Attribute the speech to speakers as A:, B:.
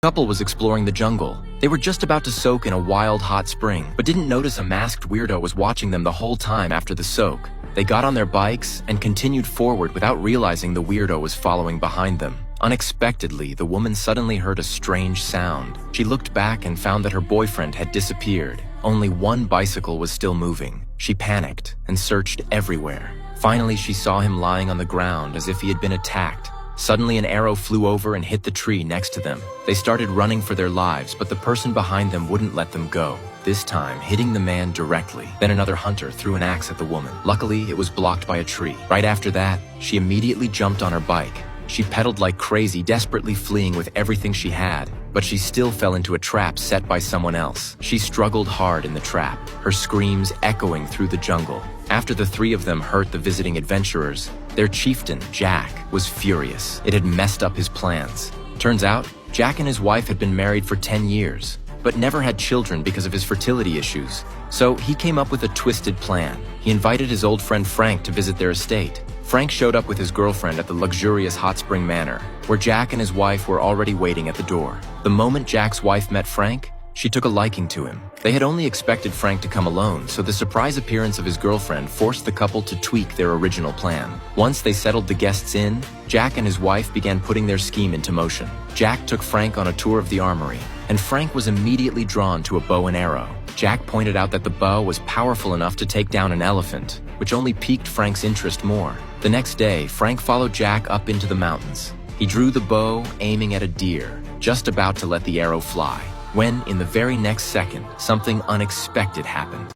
A: The couple was exploring the jungle. They were just about to soak in a wild hot spring, but didn't notice a masked weirdo was watching them the whole time after the soak. They got on their bikes and continued forward without realizing the weirdo was following behind them. Unexpectedly, the woman suddenly heard a strange sound. She looked back and found that her boyfriend had disappeared. Only one bicycle was still moving. She panicked and searched everywhere. Finally, she saw him lying on the ground as if he had been attacked. Suddenly, an arrow flew over and hit the tree next to them. They started running for their lives, but the person behind them wouldn't let them go, this time hitting the man directly. Then another hunter threw an axe at the woman. Luckily, it was blocked by a tree. Right after that, she immediately jumped on her bike. She pedaled like crazy, desperately fleeing with everything she had, but she still fell into a trap set by someone else. She struggled hard in the trap, her screams echoing through the jungle. After the three of them hurt the visiting adventurers, their chieftain, Jack, was furious. It had messed up his plans. Turns out, Jack and his wife had been married for 10 years, but never had children because of his fertility issues. So he came up with a twisted plan. He invited his old friend Frank to visit their estate. Frank showed up with his girlfriend at the luxurious hot spring manor, where Jack and his wife were already waiting at the door. The moment Jack's wife met Frank, she took a liking to him. They had only expected Frank to come alone, so the surprise appearance of his girlfriend forced the couple to tweak their original plan. Once they settled the guests in, Jack and his wife began putting their scheme into motion. Jack took Frank on a tour of the armory, and Frank was immediately drawn to a bow and arrow. Jack pointed out that the bow was powerful enough to take down an elephant, which only piqued Frank's interest more. The next day, Frank followed Jack up into the mountains. He drew the bow, aiming at a deer, just about to let the arrow fly, when, in the very next second, something unexpected happened.